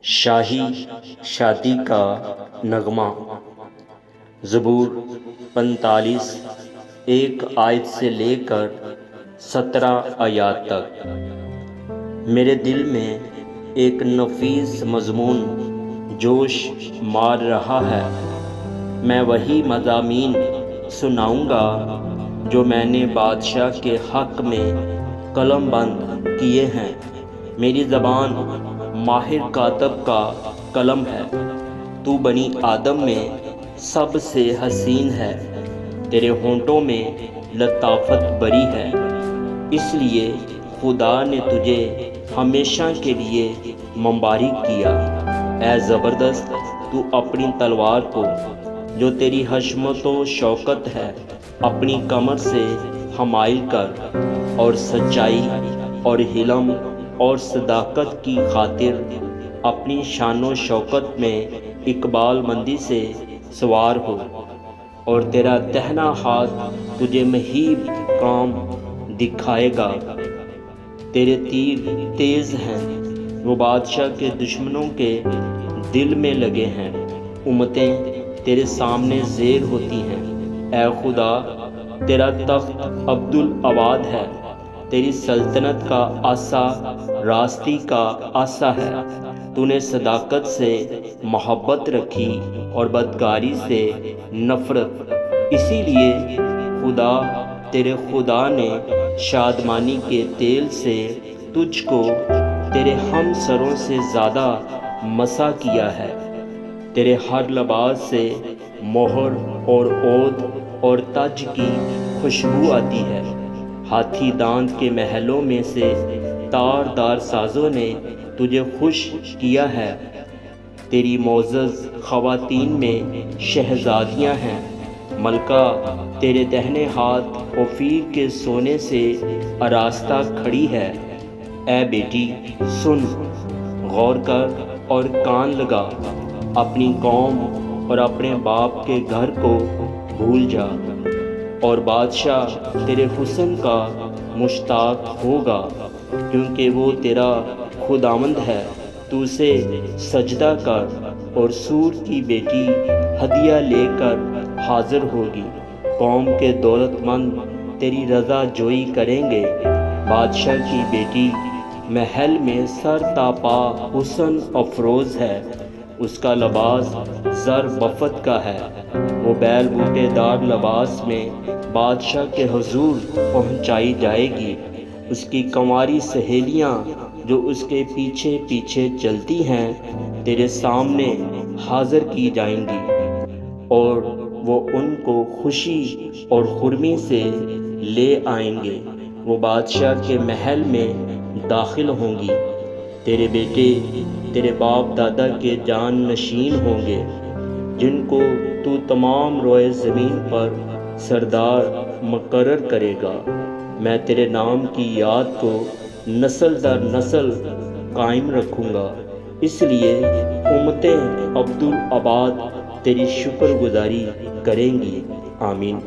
شاہی شادی کا نغمہ زبور 45 ایک آیت سے لے کر 17 آیات تک۔ میرے دل میں ایک نفیس مضمون جوش مار رہا ہے۔ میں وہی مضامین سناؤں گا جو میں نے بادشاہ کے حق میں قلم بند کیے ہیں۔ میری زبان ماہر کاتب کا قلم ہے۔ تو بنی آدم میں سب سے حسین ہے، تیرے ہونٹوں میں لطافت بری ہے، اس لیے خدا نے تجھے ہمیشہ کے لیے مبارک کیا۔ اے زبردست، تو اپنی تلوار کو جو تیری حشمت و شوکت ہے اپنی کمر سے حمائل کر، اور سچائی اور حلم اور صداقت کی خاطر اپنی شان و شوکت میں اقبال مندی سے سوار ہو، اور تیرا دہنا ہاتھ تجھے مہیب کام دکھائے گا۔ تیرے تیر تیز ہیں، وہ بادشاہ کے دشمنوں کے دل میں لگے ہیں۔ امتیں تیرے سامنے زیر ہوتی ہیں۔ اے خدا، تیرا تخت عبدالآباد ہے، تیری سلطنت کا عصا راستی کا عصا ہے۔ تو نے صداقت سے محبت رکھی اور بدکاری سے نفرت، اسی لیے تیرے خدا نے شادمانی کے تیل سے تجھ کو تیرے ہم سروں سے زیادہ مسا کیا ہے۔ تیرے ہر لباس سے مہر اور عود اور تاج کی خوشبو آتی ہے۔ ہاتھی دانت کے محلوں میں سے تار دار سازوں نے تجھے خوش کیا ہے۔ تیری معزز خواتین میں شہزادیاں ہیں۔ ملکہ تیرے دہنے ہاتھ اوفیر کے سونے سے آراستہ کھڑی ہے۔ اے بیٹی سن، غور کر اور کان لگا، اپنی قوم اور اپنے باپ کے گھر کو بھول جا، اور بادشاہ تیرے حسن کا مشتاق ہوگا، کیونکہ وہ تیرا خداوند ہے۔ تو اسے سجدہ کر، اور سور کی بیٹی ہدیہ لے کر حاضر ہوگی۔ قوم کے دولت مند تیری رضا جوئی کریں گے۔ بادشاہ کی بیٹی محل میں سر تا پا حسن افروز ہے، اس کا لباس زر بفت کا ہے۔ وہ بیل بوٹے دار لباس میں بادشاہ کے حضور پہنچائی جائے گی۔ اس کی کنواری سہیلیاں جو اس کے پیچھے پیچھے چلتی ہیں تیرے سامنے حاضر کی جائیں گی، اور وہ ان کو خوشی اور خرمی سے لے آئیں گے۔ وہ بادشاہ کے محل میں داخل ہوں گی۔ تیرے بیٹے تیرے باپ دادا کے جان نشین ہوں گے، جن کو تو تمام روئے زمین پر سردار مقرر کرے گا۔ میں تیرے نام کی یاد کو نسل در نسل قائم رکھوں گا، اس لیے امتیں عبدالآباد تیری شکر گزاری کریں گی۔ آمین۔